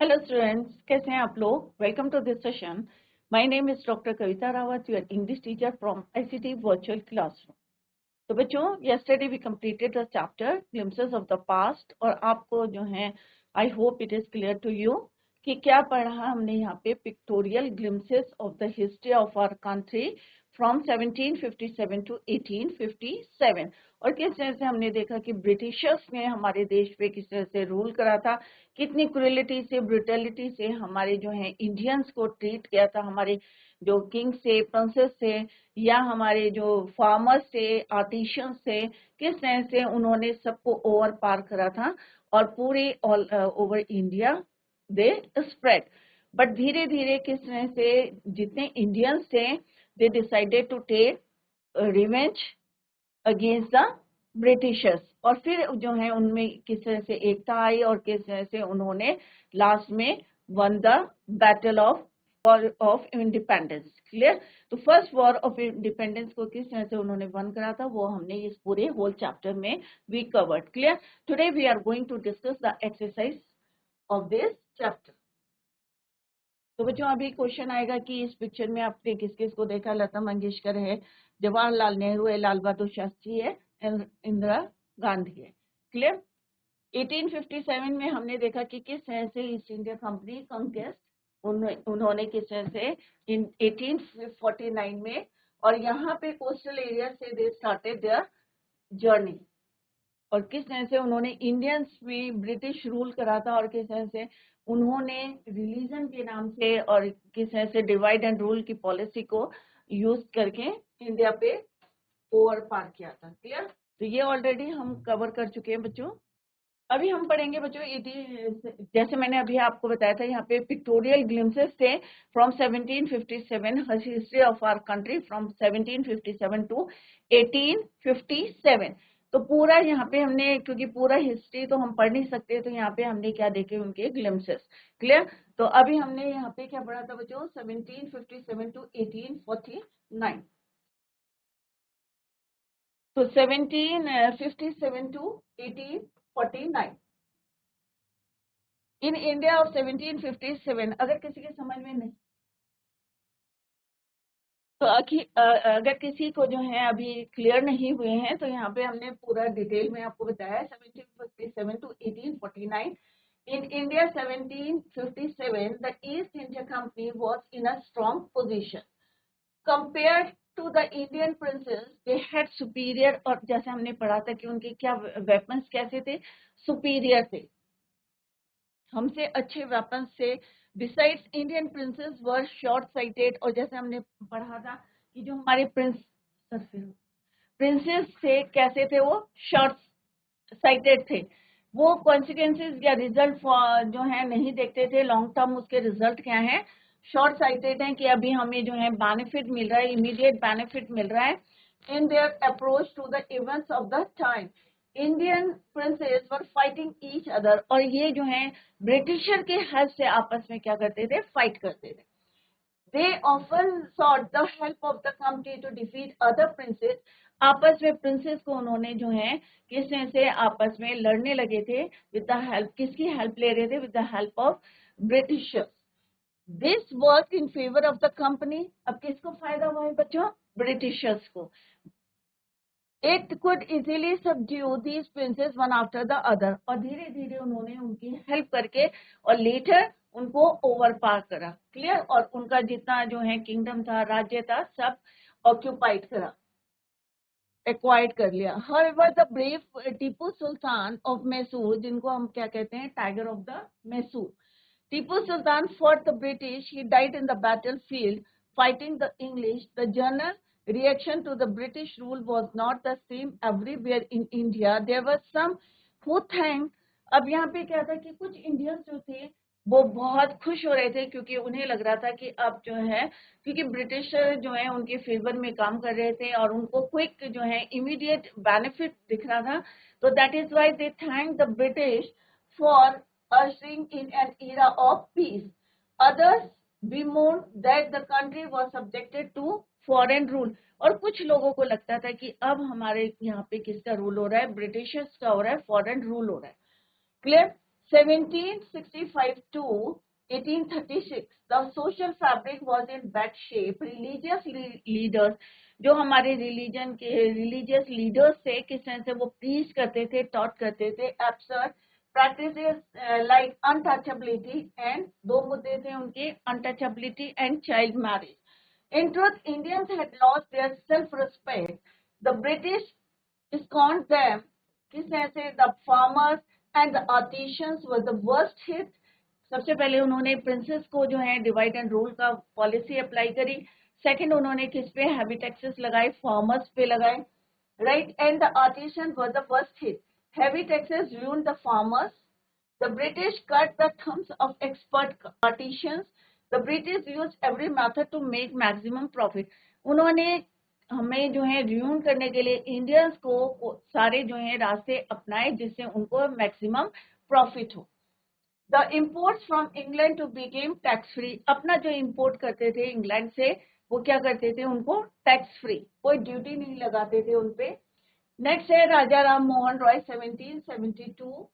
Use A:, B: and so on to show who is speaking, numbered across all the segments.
A: Hello students, कैसे हैं आप लोग। Welcome to this session. My name is doctor Kavita Rawat, your English teacher from ICT virtual classroom. तो बच्चों, yesterday we completed the chapter glimpses of the past, और आपको जो है I hope it is clear to you कि क्या पढ़ा हमने यहाँ पे pictorial glimpses of the history of our country from 1757 to 1857, और किस तरह से हमने देखा कि ब्रिटिशर्स ने हमारे देश पे किस तरह से रूल करा था, कितनी क्रूएलिटी से ब्रुटलिटी से हमारे जो है इंडियंस को ट्रीट किया था, हमारे जो किंग से प्रिंसेस से या हमारे जो फार्मर्स थे आर्टिशियंस थे, किस तरह से उन्होंने सबको ओवर पार करा था और पूरे all over India they spread. But धीरे धीरे किस तरह से जितने इंडियंस थे they decided to take revenge against the Britishers, और फिर जो है उनमें किस तरह से एकता आई और किस तरह से उन्होंने लास्ट में one the battle of independence. Clear. तो फर्स्ट वॉर ऑफ इंडिपेंडेंस को किस तरह से उन्होंने वन करा था वो हमने इस पूरे होल चैप्टर में we covered. Clear. Today we are going to discuss the exercise of this chapter. तो बच्चों, अभी क्वेश्चन आएगा कि इस पिक्चर में आपने किस किस को देखा। लता मंगेशकर है, जवाहरलाल नेहरू है, लाल बहादुर शास्त्री है, इंदिरा गांधी है। क्लियर। 1857 में हमने देखा कि किस तरह से ईस्ट इंडिया कंपनी कंक्वेस्ट उन्होंने किस तरह से इन 1849 में, और यहाँ पे कोस्टल एरिया से दे स्टार्टेड देयर जर्नी, और किस तरह से उन्होंने इंडियंस में ब्रिटिश रूल करा था और किस तरह से उन्होंने रिलीजन के नाम से और किस तरह से डिवाइड एंड रूल की पॉलिसी को यूज करके इंडिया पे ओवर पार किया था। क्लियर। तो ये ऑलरेडी हम कवर कर चुके हैं बच्चों। अभी हम पढ़ेंगे बच्चों जैसे मैंने अभी आपको बताया था, यहाँ पे पिक्टोरियल ग्लिम्सेस थे from 1757, history of our country from 1757 to 1857। तो पूरा यहाँ पे हमने, क्योंकि पूरा हिस्ट्री तो हम पढ़ नहीं सकते, तो यहाँ पे हमने क्या देखे उनके ग्लिम्सेस। क्लियर। तो अभी हमने यहाँ पे क्या पढ़ा था बच्चों, 1757 टू 1849। तो 1757 टू 1849 इन इंडिया ऑफ 1757। अगर किसी के समझ में नहीं, तो अगर किसी को जो है अभी क्लियर नहीं हुए हैं, तो यहाँ पे हमने पूरा डिटेल में आपको बताया है। 1757 to 1849 in India 1757 the East India Company was in a strong position compared to the Indian princes. They had superior, और जैसे हमने पढ़ा था कि उनके क्या वेपन्स कैसे थे, सुपीरियर थे, हमसे अच्छे वेपन्स से। बिसाइड्स इंडियन प्रिंसेस वर शॉर्ट साइटेड, और जैसे हमने पढ़ा था कि जो हमारे प्रिंसेस थे कैसे थे, वो शॉर्ट साइटेड थे। वो कॉन्सिक्वेंसेज या रिजल्ट जो है नहीं देखते थे, लॉन्ग टर्म उसके रिजल्ट क्या है, शॉर्ट साइटेड है कि अभी हमें जो है बेनिफिट मिल रहा है, इमीडिएट बेनिफिट मिल रहा है in their approach to the events of the time. Indian princes were fighting each other, और ये जो है ब्रिटिशर के हेल्प से आपस में क्या करते थे, फाइट करते थे। They often sought the help of the company to defeat other princes. आपस में प्रिंसेस को उन्होंने जो है किस तरह से आपस में लड़ने लगे थे, विद द हेल्प, किसकी हेल्प ले रहे थे, with the help of Britishers. This work in favour of the company. अब किसको फायदा हुआ है बच्चों, ब्रिटिशर्स को। It could easily subdue these princes one after the other, और धीरे धीरे उन्होंने उनकी हेल्प करके और लेटर उनको ओवर पार करा। क्लियर। और उनका जितना जो है किंगडम था, राज्य था, सब ऑक्यूपाइड करा, एक्वायर्ड कर लिया। However, the brave Tipu Sultan of Mysore, जिनको हम क्या कहते हैं, tiger of the Mysore, Tipu Sultan fought the British. He died in the battlefield fighting the English. The general reaction to the British rule was not the same everywhere in India. There were some who thanked. अब यहाँ पे क्या था कि कुछ Indians जो थे वो बहुत खुश हो रहे थे, क्योंकि उन्हें लग रहा था कि अब जो है, क्योंकि ब्रिटिशर जो है उनके फेवर में काम कर रहे थे और उनको क्विक जो है इमीडिएट बेनिफिट दिख रहा था। तो that is why they thank the British for ushering in an era of peace. Others bemoaned that the country was subjected to foreign rule. और कुछ लोगों को लगता था कि अब हमारे यहाँ पे किसका रूल हो रहा है, ब्रिटिशर्स का हो रहा है, फॉरेन रूल हो रहा है। Clear. 1765 to 1836, the social fabric was in bad shape. Religious leaders, जो हमारे रिलीजियस लीडर्स थे, किस तरह से वो प्रीच करते थे, टॉट करते थे, absurd practices like untouchability, and दो मुद्दे थे उनके, untouchability and child marriage. In truth, Indians had lost their self-respect. The British scorned them. किस तरह से the farmers and the artisans were the worst hit. सबसे पहले उन्होंने प्रिंसेस को जो है डिवाइड एंड रूल का पॉलिसी अप्लाई करी. सेकंड, उन्होंने किस पे हैवी टैक्सेस लगाए, फार्मर्स पे लगाए, right. And the artisan were the first hit. Heavy taxes ruined the farmers. The British cut the thumbs of expert artisans. The British used every method to make maximum profit. उन्होंने हमें जो है ruin करने के लिए Indians को सारे जो है रास्ते अपनाए जिससे उनको मैक्सिमम प्रॉफिट हो. The imports from England to became tax free. अपना जो इंपोर्ट करते थे इंग्लैंड से वो क्या करते थे, उनको टैक्स फ्री, कोई ड्यूटी नहीं लगाते थे उनपे. नेक्स्ट है राजा राम मोहन रॉय 1772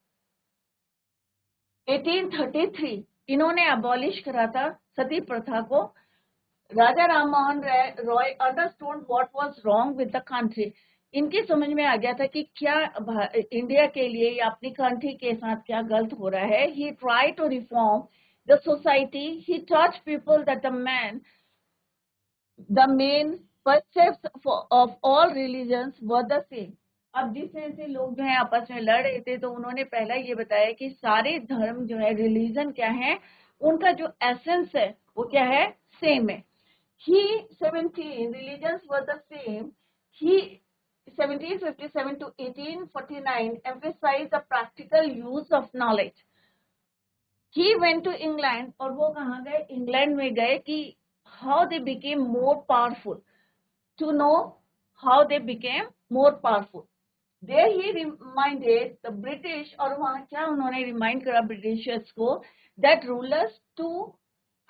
A: 1833. इन्होंने अबॉलिश करा था सती प्रथा को. Raja Ram Mohan Roy understood what was wrong with the country. इनकी समझ में आ गया था कि क्या इंडिया के लिए या अपनी कंट्री के साथ क्या गलत हो रहा है. He try to reform the society. He taught people that the main precepts of all religions were the same. अब जिस तरह से लोग जो है आपस में लड़ रहे थे तो उन्होंने पहला ये बताया कि सारे धर्म जो है, रिलीजन क्या है, उनका जो एसेंस है वो क्या है, सेम है. ही 17 religions were the same. He 1757 to 1849 emphasized the practical use of knowledge. He went to England. और वो कहाँ गए, इंग्लैंड में गए कि how they became more powerful, to know how they became more powerful. There he reminded the British, और वहाँ क्या उन्होंने रिमाइंड करा ब्रिटिशर्स को, that rulers too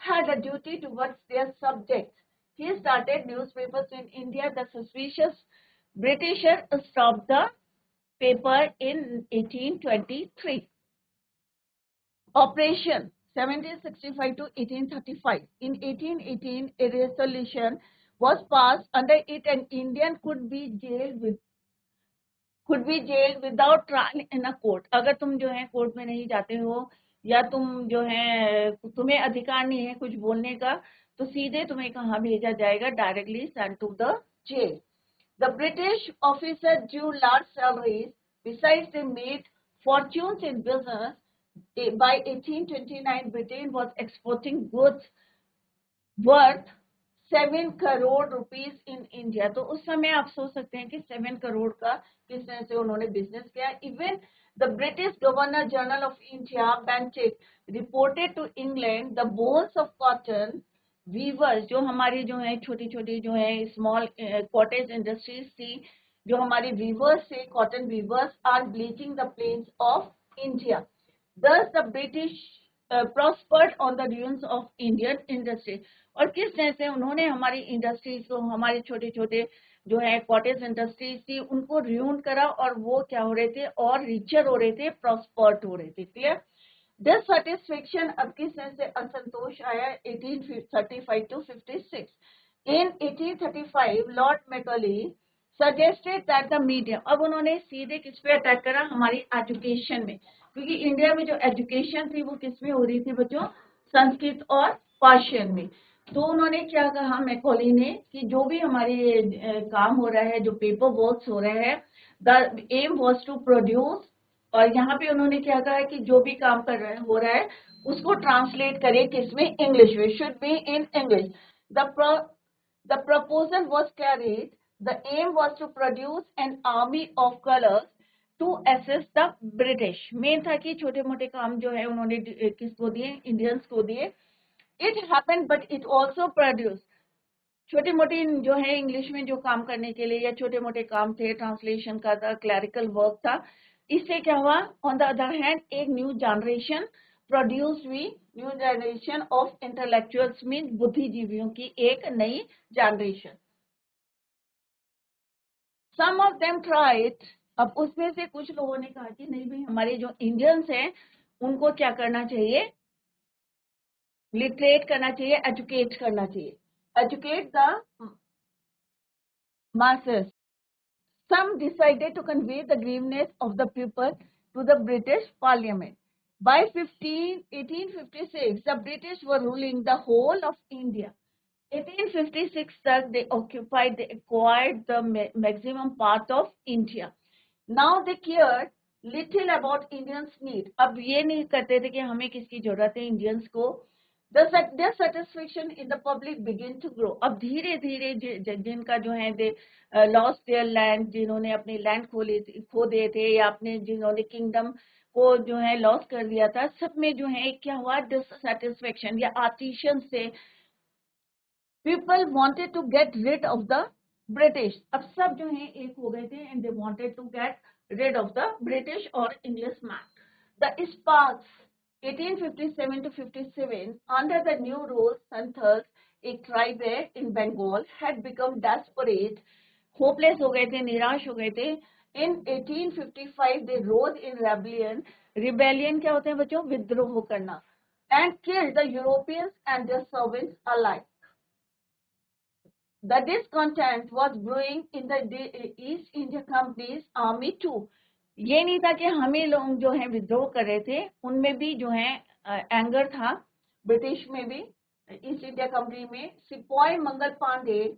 A: had a duty towards their subjects. He started newspapers in India. The suspicious Britisher stopped the paper in 1823. Operation 1765 to 1835. In 1818, a resolution was passed. Under it, an Indian could be jailed without trial in a court. अगर तुम जो है court में नहीं जाते हो या तुम जो है तुम्हें अधिकार नहीं है कुछ बोलने का, तो सीधे तुम्हें कहाँ भेजा जाएगा, directly sent to the jail. The British officers drew large salaries. Besides, they made fortunes in business. By 1829, Britain was exporting goods worth 7 crore rupees in India. तो उस समय आप सोच सकते हैं कि 7 करोड़ का किस तरह से उन्होंने बिजनेस किया. Even the British Governor General of India, Bentinck, reported to England the bones of cotton weavers, जो हमारी जो है छोटी छोटी जो है स्मॉल कॉटेज इंडस्ट्रीज थी, जो हमारी वीवर्स थे, cotton weavers, are bleaching the plains of India. Thus the British prospered on the ruins of Indian industry. और किस तरह से उन्होंने हमारी इंडस्ट्रीज को, हमारे छोटे छोटे जो है कॉटेज इंडस्ट्रीज थी, उनको ruin करा और वो क्या हो रहे थे, और रिचर हो रहे थे, प्रॉस्पर्ड हो रहे थे. क्लियर. Dissatisfaction, अब किस तरह से असंतोष आया, 1835 to 56. In 1835, Lord Macaulay suggested that the medium, अब उन्होंने सीधे किस पे अटैक करा, हमारी एजुकेशन में, क्योंकि इंडिया में जो एजुकेशन थी वो किस में हो रही थी बच्चों, संस्कृत और पर्शियन में. तो उन्होंने क्या कहा मैकॉली ने कि जो भी हमारे काम हो रहा है, जो पेपर वर्क्स हो रहे हैं, the aim was to produce, और यहाँ पे उन्होंने क्या कहा कि जो भी काम हो रहा है उसको ट्रांसलेट करें किसमें, इंग्लिश में, should be in English. The proposal was carried. The aim was to produce an army of clerks to assist the British. Main था कि छोटे मोटे काम जो है उन्होंने किसको दिए, इंडियंस को दिए. It happened but it also produce, छोटी मोटी जो है इंग्लिश में जो काम करने के लिए या छोटे मोटे काम थे, ट्रांसलेशन का था, क्लैरिकल वर्क था. इससे क्या हुआ, ऑन द अदर हैंड एक न्यू जनरेशन प्रोड्यूस हुई, new generation of intellectuals mean बुद्धिजीवियों की एक नई generation. Some of them tried, अब उसमें से कुछ लोगों ने कहा कि नहीं भाई, हमारे जो इंडियंस हैं उनको क्या करना चाहिए, लिटरेट करना चाहिए, एजुकेट करना चाहिए, educate the masses. Some decided to convey the grievances of the people to the British Parliament. By 1856, the British were ruling the whole of India. 1856 तक they acquired the maximum part of India. Now they cared little about Indians' need. अब ये नहीं करते थे कि हमें किसकी जरूरत है इंडियंस को. Their satisfaction in the public began to grow. अब धीरे धीरे जिनका जो है they lost their land, जिन्होंने अपने लैंड खो दिए थे या अपने जिन्होंने किंगडम को जो है लॉस कर दिया था, सब में जो है क्या हुआ, डिससेटिस्फेक्शन या आर्टिशियन से people wanted to get rid of the British. अब सब जो है एक हो गए थे and they wanted to get rid of the British or Englishman. The sparks 1857 to 57 under the new rule Santhals, a tribe in Bengal, had become desperate, hopeless हो गए थे, निराश हो गए थे. In 1855 they rose in rebellion. Rebellion क्या होते हैं बच्चों, विद्रोह करना, and killed the Europeans and their servants alike. The discontent was brewing in the East India Company's army too. ये नहीं था कि हमें लोग जो है विद्रोह कर रहे थे, उनमें भी जो है एंगर था, ब्रिटिश में भी, ईस्ट इंडिया कंपनी में. सिपाही मंगल पांडे,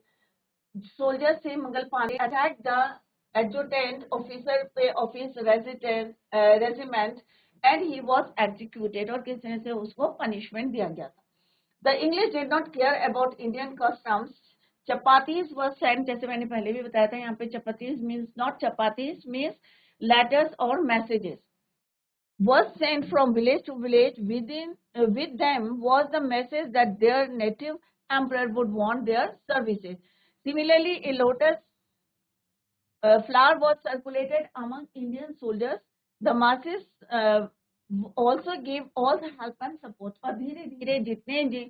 A: सोल्जर से Mangal Pandey attack the adjutant officer of his regiment and he was executed, और किस तरह से उसको पनिशमेंट दिया गया था. The English did not care about Indian customs. Chapatis were sent, जैसे मैंने पहले भी बताया था, यहाँ पे chapatis means not chapatis means letters or messages was sent from village to village. With them was the message that their native emperor would want their services. Similarly, a lotus flower was circulated among Indian soldiers. The masses also gave all the help and support. और धीरे धीरे जितने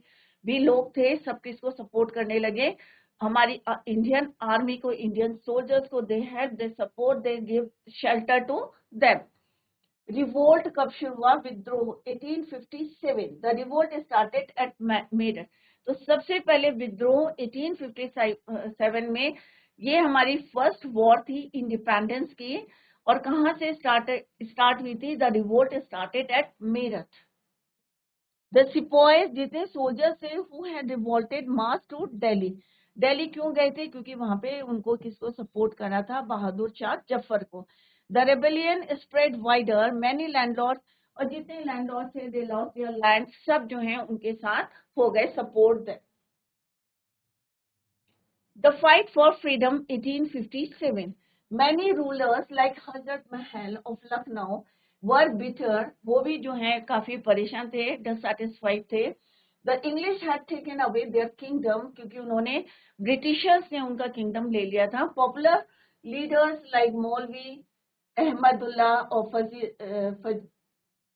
A: भी लोग थे सब किसको support करने लगे, हमारी इंडियन आर्मी को, इंडियन सोल्जर्स को. They help, they support, they give shelter to them. Revolt कब शुरू हुआ, विद्रोह 1857. The revolt started at Meerut. तो सबसे पहले विद्रोह 1857 में, ये हमारी फर्स्ट वॉर थी इंडिपेंडेंस की. और कहाँ से स्टार्ट हुई थी, the revolt started at Meerut. The sepoys जितने सोल्जर्स थे who had revolted march to Delhi. Delhi क्यों गए थे, क्योंकि वहां पे उनको किसको सपोर्ट करना था, बहादुर शाह जफर को. The rebellion spread wider, many landlord, और जितने लैंडलॉर्ड थे दे लॉस्ट देयर लैंड, सब जो है उनके साथ हो गए support them. The fight for freedom 1857. Many rulers like Hazrat Mahal of Lucknow were bitter, वो भी जो है काफी परेशान थे, डिससैटिस्फाइड थे. The English had taken away their kingdom, क्योंकि उन्होंने, ब्रिटिशर्स ने उनका किंगडम ले लिया था. Popular leaders like मौलवी अहमदुल्लाह और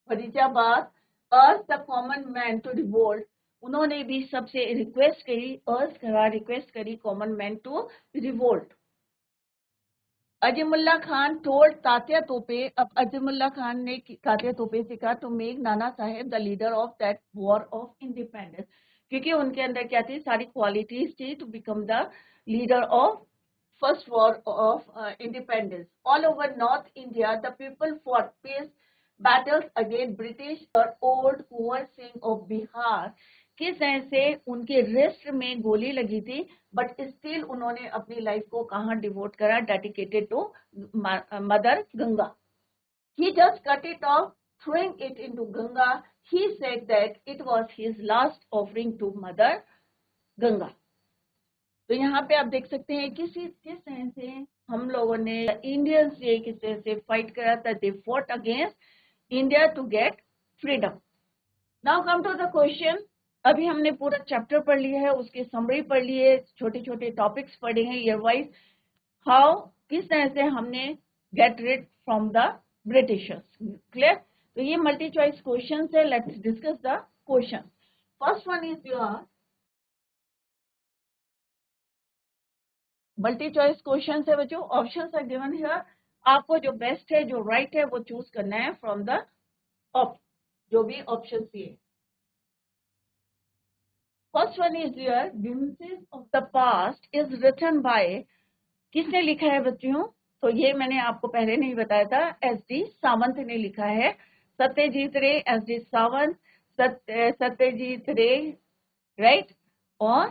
A: Faridabad urged the common man to revolt. उन्होंने भी सबसे रिक्वेस्ट करी common man to revolt. Azimullah Khan told Tatya Tope. अब अजीमुल्ला खान ने तात्या तोपे से कहा to make Nana Sahib the leader of that war of independence, क्योंकि उनके अंदर क्या थी, सारी क्वालिटीज थी to become the leader of first war of independence. All over north India the people fought pitched battles against British और ओल्ड कुंवर सिंह ऑफ बिहार. किस तरह से उनके रिस्ट में गोली लगी थी, बट स्टिल उन्होंने अपनी लाइफ को कहाँ डिवोट करा, dedicated to mother Ganga. He just cut it off, throwing it into Ganga. He said that it was his last offering to mother Ganga. तो यहाँ पे आप देख सकते हैं किस तरह से हम लोगों ने इंडियंस से किस तरह से फाइट करा था. They fought against India to get freedom. Now come to the question. अभी हमने पूरा चैप्टर पढ़ लिया है, उसकी समरी पढ़ ली है, छोटे छोटे टॉपिक्स पढ़े हैं ईयर वाइज. हाउ, किस तरह से हमने get rid from the Britishers. Clear. तो ये मल्टी चॉइस क्वेश्चन है. Let's discuss the question. First one is your multi choice question है बच्चों. Options are given here. आपको जो बेस्ट है, जो राइट है, वो चूज करना है फ्रॉम द जो भी ऑप्शन दिए। First one is your glimpses of the past is written by, किसने लिखा है बच्चों? तो ये मैंने आपको पहले नहीं बताया था, एस.डी. सावंत ने लिखा है। सत्यजीत रे, एस.डी. सावंत, सत्यजीत रे, राइट, और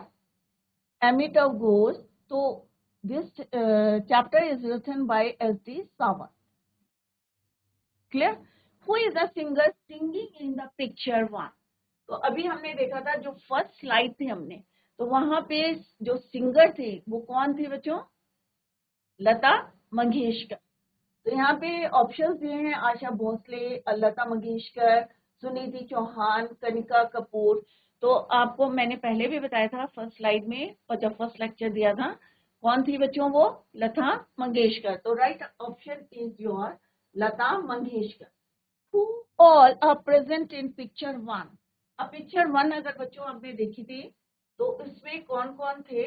A: अमिताभ घोष। तो this chapter is written by S D. Sawant. Clear? Who is the singer singing in the picture one? तो अभी हमने देखा था जो फर्स्ट स्लाइड थी हमने, तो वहां पे जो सिंगर थे वो कौन थे बच्चों? लता मंगेशकर। तो यहाँ पे ऑप्शंस दिए हैं, आशा भोसले, लता मंगेशकर, सुनीति चौहान, कनिका कपूर। तो आपको मैंने पहले भी बताया था फर्स्ट स्लाइड में, और जब फर्स्ट लेक्चर दिया था, कौन थी बच्चों वो? लता मंगेशकर। तो right option is your Lata Mangeshkar. Who all are present in picture one? अब पिक्चर वन अगर बच्चों आपने देखी थी तो इसमें कौन कौन थे?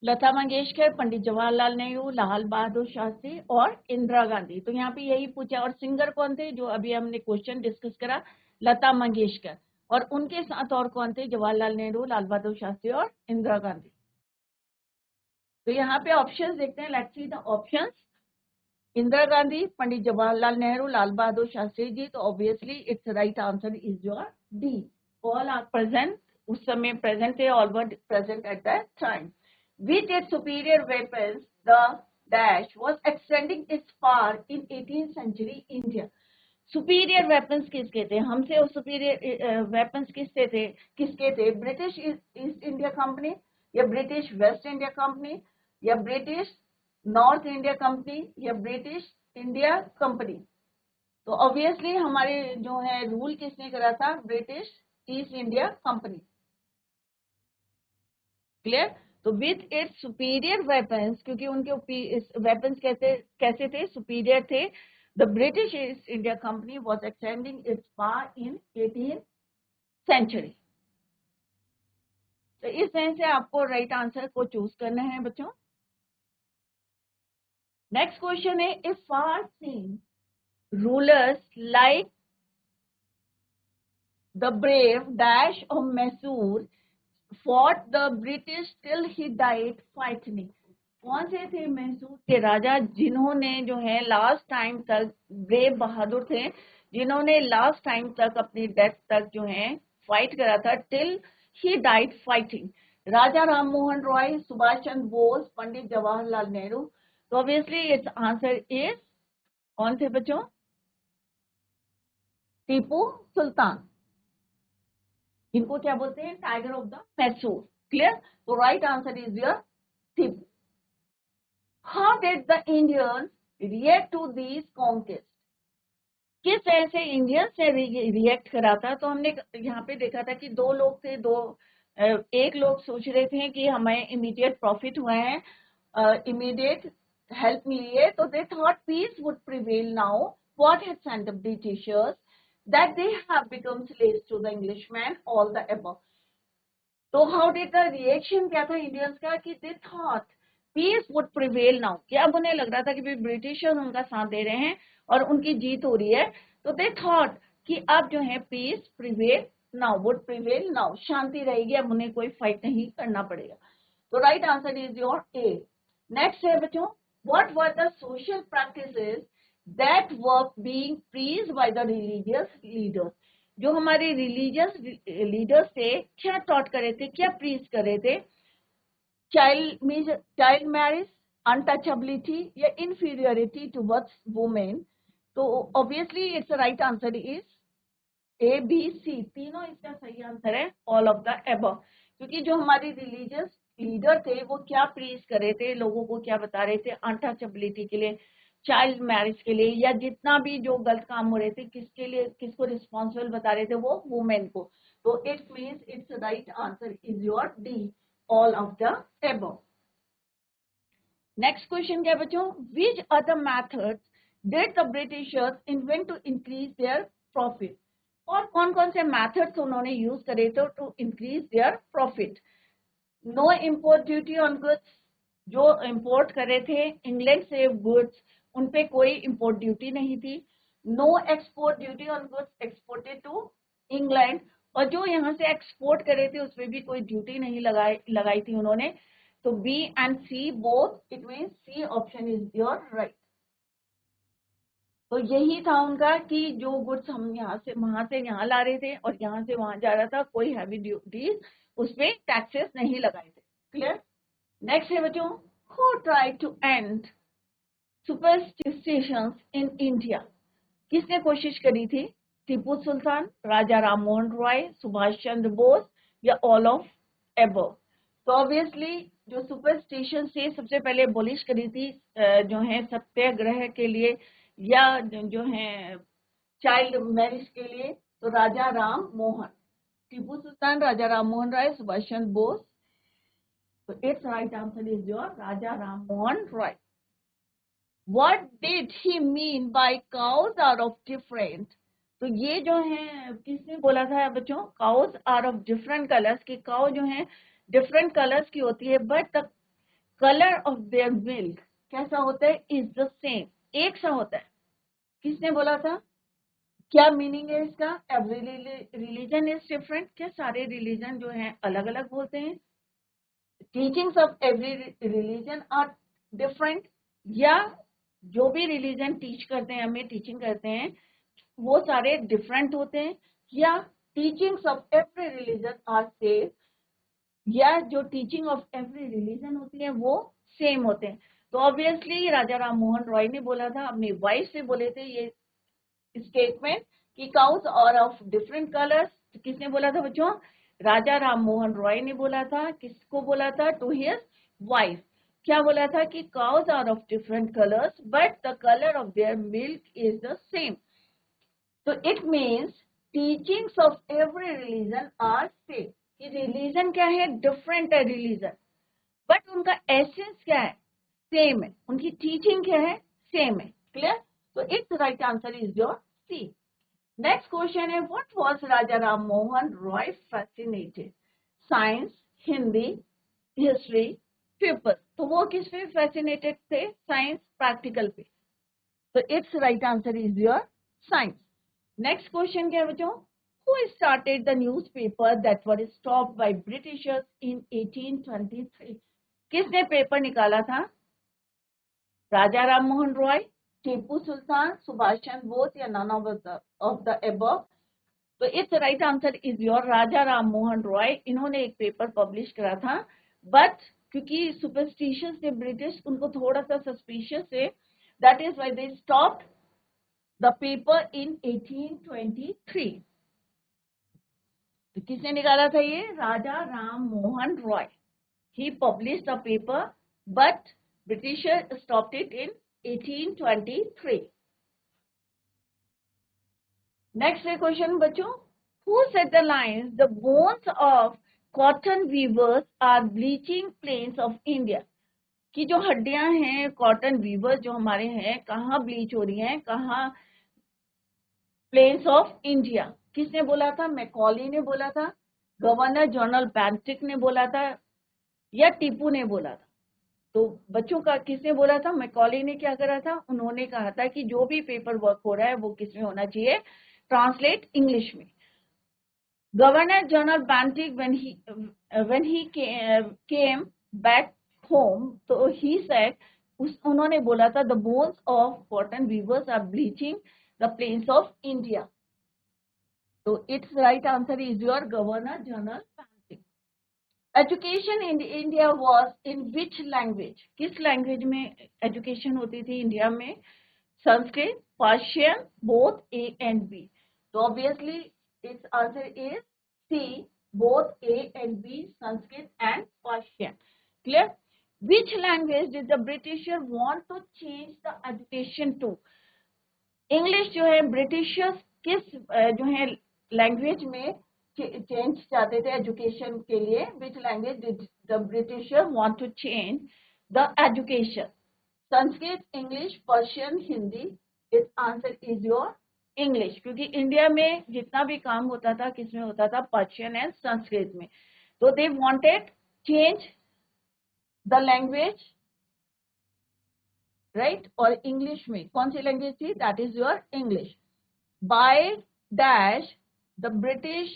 A: लता मंगेशकर, पंडित जवाहरलाल नेहरू, लाल बहादुर शास्त्री और इंदिरा गांधी। तो यहाँ पे यही पूछा। और सिंगर कौन थे? जो अभी हमने क्वेश्चन डिस्कस करा, लता मंगेशकर। और उनके साथ और कौन थे? जवाहरलाल नेहरू, लाल बहादुर शास्त्री और इंदिरा गांधी। तो यहाँ पे ऑप्शंस देखते हैं, let's see the options. Indira Gandhi, Pandit Jawaharlal Nehru, Lal Bahadur Shastri ji. तो obviously it's right answer is your D, all are present. उस समय प्रेजेंट थे, all were present at that time. With its superior weapons, the dash was extending its power in 18th century India. Superior weapons किसके थे? हमसे और superior weapons किसके थे? British East India Company, या ब्रिटिश वेस्ट इंडिया कंपनी, या British North India Company, या British India Company. तो ऑब्वियसली हमारे जो है रूल किसने करा था? British East India Company. Clear? तो विथ इट्स सुपीरियर वेपन्स, क्योंकि उनके वेपन्स कैसे थे? सुपीरियर थे। The British East India Company was extending its power in 18th century. तो इस तरह से आपको राइट आंसर को चूज करना है बच्चों। नेक्स्ट क्वेश्चन है, if far seen rulers like the brave dash of Mysore fought the British till he died fighting. कौन से थे मैसूर के राजा जिन्होंने जो है लास्ट टाइम तक, ब्रेव बहादुर थे, जिन्होंने लास्ट टाइम तक अपनी डेथ तक जो है फाइट करा था, टिल ही डाइड फाइटिंग? राजा राम मोहन रॉय, सुभाष चंद्र बोस, पंडित जवाहरलाल नेहरू। तो ऑब्वियसली इट्स आंसर इज, कौन थे बच्चों? टीपू सुल्तान। इनको क्या बोलते हैं? Tiger of the Mysore. Clear? तो right answer is your Tipu. How did the Indians react to these conquest? किस तरह से इंडियंस ने रिएक्ट करा था? तो हमने यहाँ पे देखा था कि दो लोग थे, एक लोग सोच रहे थे कि हमें इमीडिएट प्रॉफिट हुआ है, इमीडिएट हेल्प मिली है, तो they thought peace would prevail now, what had sent the Britishers, that they have become slaves to the Englishmen, all the above. तो how did the reaction क्या था इंडियंस का? कि they thought peace would prevail now, कि अब उन्हें लग रहा था कि ब्रिटिशर्स उनका साथ दे रहे हैं और उनकी जीत हो रही है, तो they thought कि अब जो है peace prevail now, would prevail now, शांति रहेगी, अब उन्हें कोई फाइट नहीं करना पड़ेगा। तो right answer is your A. Next है बच्चों, what were the social practices that were being preached by the religious leaders? जो हमारे रिलीजियस लीडर्स थे, क्या टॉट करे थे, क्या प्रीच कर रहे थे? चाइल्ड मैरिज, अनटचेबिलिटी, या इंफीरियरिटी टुवर्ड्स वुमेन। तो obviously it's right answer is A, B, C, तीनों इसका सही आंसर है, ऑल ऑफ द अबव। क्योंकि जो हमारे रिलीजियस लीडर थे वो क्या प्रीच कर रहे थे, लोगों को क्या बता रहे थे? अनटचेबिलिटी के लिए, चाइल्ड मैरिज के लिए, या जितना भी जो गलत काम हो रहे थे किसके लिए, किसको रिस्पॉन्सिबल बता रहे थे? वो वुमेन को। तो it means its right answer is your D, all of the above. Next question क्या बच्चों, which other methods did the Britishers invent to increase their profit? और कौन कौन से मेथड्स उन्होंने यूज करे थे to increase their profit? No import duty on goods, जो इम्पोर्ट कर रहे थे इंग्लैंड से गुड्स, उन पे कोई इम्पोर्ट ड्यूटी नहीं थी। No export duty on goods exported to England, और जो यहाँ से एक्सपोर्ट करे थे उसमें भी कोई ड्यूटी नहीं लगाई थी उन्होंने। तो B and C both, it mean C option is your right. तो यही था उनका कि जो गुड्स हम यहाँ से वहां से यहाँ ला रहे थे और यहाँ से वहां जा रहा था, कोई हैवी ड्यूटीज उसमें टैक्सेस नहीं लगाए थे। क्लियर? नेक्स्ट है बच्चों, who try to end superstitions in India. किसने कोशिश करी थी? टीपू सुल्तान, राजा राम मोहन रॉय, सुभाष चंद्र बोस, या ऑल ऑफ एबव। तो ऑब्वियसली जो सुपरस्टिशन से सबसे पहले एबॉलिश करी थी जो है सत्याग्रह के लिए या जो है चाइल्ड मैरिज के लिए, तो राजा राम मोहन, टीपू सुल्तान, राजा राम मोहन राय, सुभाष चंद्र बोस। तो it's right answer is your Raja Ram Mohan Roy. What did he mean by cows are of different? तो ये जो है किसने बोला था बच्चों? cows are of different colors, कि काउ जो है different colors की होती है, but the color of their milk कैसा होता है? is the same, एक सा होता है। किसने बोला था? क्या मीनिंग है इसका? एवरी रिलीजन इज डिफरेंट, क्या सारे रिलीजन जो है अलग अलग बोलते हैं? Teachings of every religion are different, या जो भी रिलीजन टीच करते हैं, हमें टीचिंग करते हैं, वो सारे डिफरेंट होते हैं, या teachings of every religion are same, या जो टीचिंग ऑफ एवरी रिलीजन होती है वो सेम होते हैं। तो ऑब्वियसली राजा राम मोहन रॉय ने बोला था, अपनी वाइफ से बोले थे ये स्टेटमेंट कि cows are of different colours. किसने बोला था बच्चों? राजा राम मोहन रॉय ने बोला था। किसको बोला था? To his wife. क्या बोला था? कि cows are of different colours but the colour of their milk is the same. तो it means teachings of every religion are same, कि रिलीजन क्या है? डिफरेंट है रिलीजन, बट उनका एसेंस क्या है? सेम है। उनकी टीचिंग क्या है? सेम है। क्लियर? तो it's right answer is your C. Next question है, what was Raja Ram Mohan Roy fascinated? Science, Hindi, history, people. तो वो किस पे फैसिनेटेड थे? साइंस, प्रैक्टिकल पे। तो it's right answer is your science. Next question क्या है बच्चों? Who started the newspaper that were stopped by Britishers इन 1823? किसने पेपर निकाला था? राजा राम मोहन रॉय, टीपू सुल्तान, सुभाष चंद्र बोस, या नन ऑफ द अबव? तो it's right answer is your Raja Ram Mohan Roy. इन्होंने एक पेपर पब्लिश करा था, बट क्योंकि सुपरस्टिशियस थे ब्रिटिश, उनको थोड़ा सा सस्पिशियस थे, that is why they stopped the paper in 1823। तो किसने निकाला था ये? Raja Ram Mohan Roy. He publish the paper but Britisher stopped it in 1823। Next question बच्चों, who said the lines the bones of cotton weavers are bleaching plains of India? की जो हड्डियां हैं कॉटन वीवर्स जो हमारे हैं, कहाँ ब्लीच हो रही हैं? कहाँ? Plains of India. किसने बोला था? मैकॉली ने बोला था, गवर्नर जनरल बैंटिक ने बोला था, या टीपू ने बोला था? तो बच्चों का किसने बोला था? मैकॉली ने क्या करा था? उन्होंने कहा था कि जो भी पेपर वर्क हो रहा है वो किसमें होना चाहिए? ट्रांसलेट इंग्लिश में। Governor general Bentinck when he came back home, तो he said, उन्होंने बोला था the bones of cotton weavers are bleaching the plains of India. तो its right answer is your Governor General Bantic. Education in India was in which language? किस language में education होती थी India में? Sanskrit, Persian, both A and B. तो obviously its answer is C, both A and B, Sanskrit and Persian. Clear? Which language did the Britisher want to change the education to? English जो है Britishers किस जो है language में change चाहते थे education के लिए? Which language did the Britisher want to change the education? Sanskrit, English, Persian, Hindi? Its answer is your English, क्योंकि इंडिया में जितना भी काम होता था किसमें होता था? पर्शियन एंड संस्कृत में। तो they wanted change the language right, और इंग्लिश में कौन सी लैंग्वेज थी? That is your English. By dash the British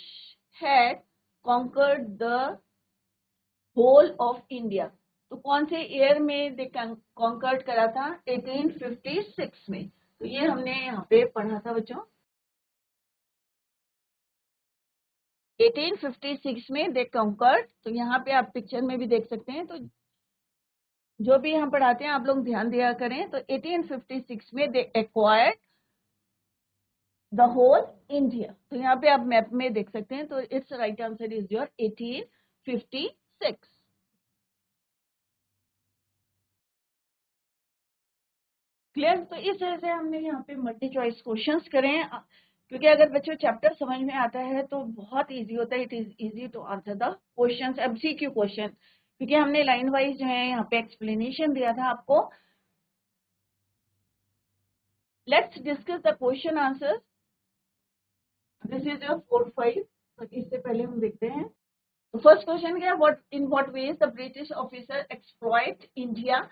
A: had conquered the whole of India. तो कौन से ईयर में दे कॉन्कर्ड करा था? 1856 में. तो ये हमने यहाँ पे पढ़ा था बच्चों. 1856 में दे कॉन्कर्ड. तो यहाँ पे आप पिक्चर में भी देख सकते हैं. तो जो भी हम पढ़ाते हैं आप लोग ध्यान दिया करें. तो 1856 में they acquired the whole India. तो यहाँ पे आप मैप में देख सकते हैं. तो it's right answer is your 1856. Clear? तो इस तरह से हमने यहाँ पे मल्टी चॉइस क्वेश्चंस करे हैं, क्योंकि अगर बच्चों चैप्टर समझ में आता है तो बहुत इजी होता है. It is easy to answer the questions, MCQ question, क्योंकि हमने लाइन वाइज जो है यहाँ पे एक्सप्लेनेशन दिया था आपको. Let's discuss the question answer. This is your 4-5. तो इससे पहले हम देखते हैं. तो फर्स्ट क्वेश्चन क्या? What in what ways the British officer exploit India.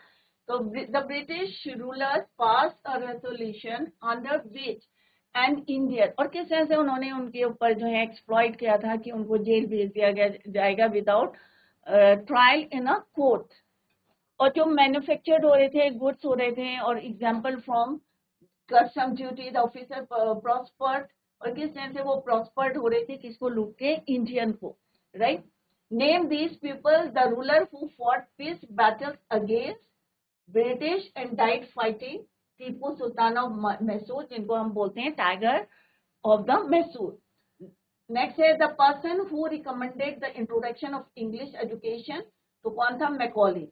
A: So the British rulers passed a resolution under which an Indian, और किस तरह से उन्होंने उनके ऊपर जो है एक्सप्लॉइट किया था कि उनको जेल भेज दिया जाएगा without trial in a court. और जो मैन्युफैक्चर्ड हो रहे थे, गुड्स हो रहे थे, और example from custom duty the officer prospered. और किस तरह से वो प्रॉस्पर्ड हो रहे थे, किसको? लूट के, इंडियन को. Right. Name these people the ruler who fought pitched battles against British and died fighting. Tipu Sultan of Mysore, जिनको हम बोलते हैं tiger of the Mysore. Next है the person who recommended the introduction of English education. तो कौन था? Macaulay.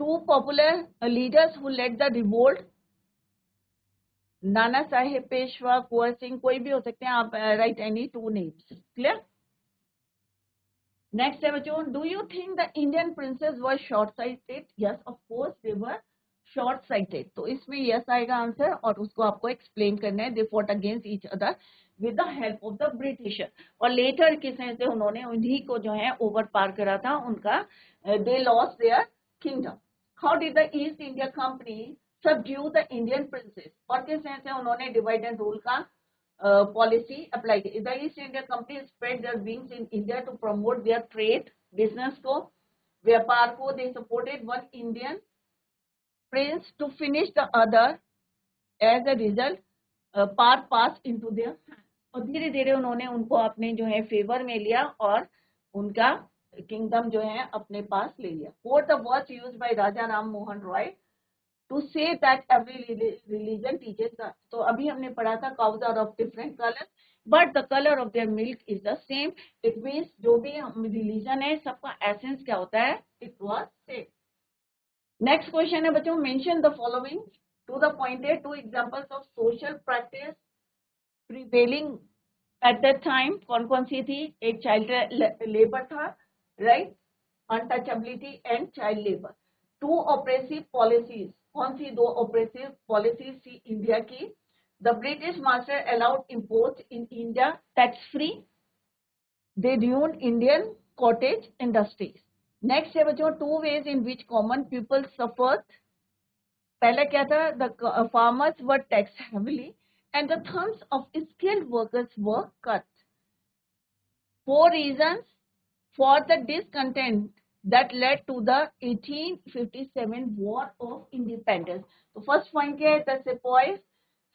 A: Two popular leaders who led the revolt. Nana Sahib, Peshwa, Kunwar Singh, कोई भी हो सकते हैं. आप right any two names. Clear? Next है बच्चों, do you think the Indian princes were short sighted? Yes, of course they were short sighted. तो इसमें यस आएगा आंसर, और उसको आपको एक्सप्लेन करना है. दे fought against each other with the help of the britisher. और लेटर किस तरह से उन्होंने उन्हीं को जो है ओवर पार करा था उनका. They lost their kingdom. How did the East India company subdue the Indian princess. और किस तरह से उन्होंने डिवाइड एंड रूल का policy applied. The East India Company spread their wings in India to promote their trade, business को, व्यापार को. They supported one Indian prince to finish the other. As a result, power passed into their hands. और धीरे धीरे उन्होंने उनको अपने जो है फेवर में लिया और उनका किंगडम जो है अपने पास ले लिया. Quote the words used by Raja Ram Mohan Roy to say that every religion teaches us. तो अभी हमने पढ़ा था cows are of different colors but the color of their milk is the same. It means जो भी religion है सबका essence क्या होता है? It was same. Next question है बच्चों, mention the following to the point है. Two examples of social practice prevailing at that time. कौन कौन सी थी? एक child labor था, right? Untouchability and child labor. Two oppressive policies. कौन सी दो ऑपरेसिव पॉलिसीज थी इंडिया की? The British master allowed import in India tax free. They doomed Indian cottage industries. Next है बच्चों, two ways in which common people suffered. पहला क्या था? The farmers were tax heavily and the thumbs of skilled workers were cut. Four reasons for the discontent that led to the 1857 War of Independence. तो first point क्या है? The sepoys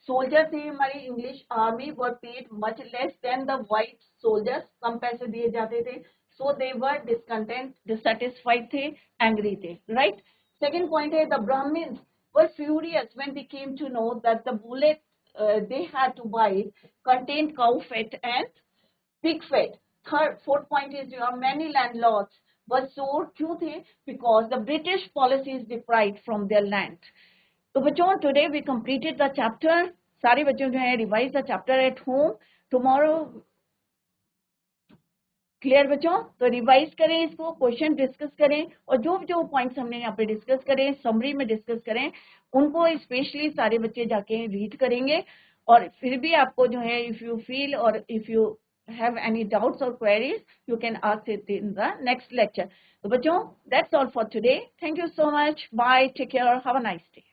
A: soldier थे हमारी English army were paid much less than the white soldiers. कम पैसे दिए जाते थे. So they were discontent, dissatisfied थे, एंग्री थे. राइट. सेकेंड पॉइंट है the Brahmins were furious when they came to know that the bullet they had to buy contained cow fat and pig fat. Fourth point is your many landlords were sold. क्यों थे? Because the British policies deprived from their land. तो बच्चों today we completed the chapter. सारे बच्चों जो है revise the chapter at home. Tomorrow clear बच्चों? तो रिवाइज करें इसको, क्वेश्चन डिस्कस करें, और जो जो पॉइंट्स हमने यहाँ पे डिस्कस करें समरी में डिस्कस करें उनको स्पेशली सारे बच्चे जाके रीड करेंगे. और फिर भी आपको जो है इफ यू फील और if you have any doubts or queries you can ask it in the next lecture. So bachon, that's all for today. Thank you so much. Bye. Take care. Have a nice day.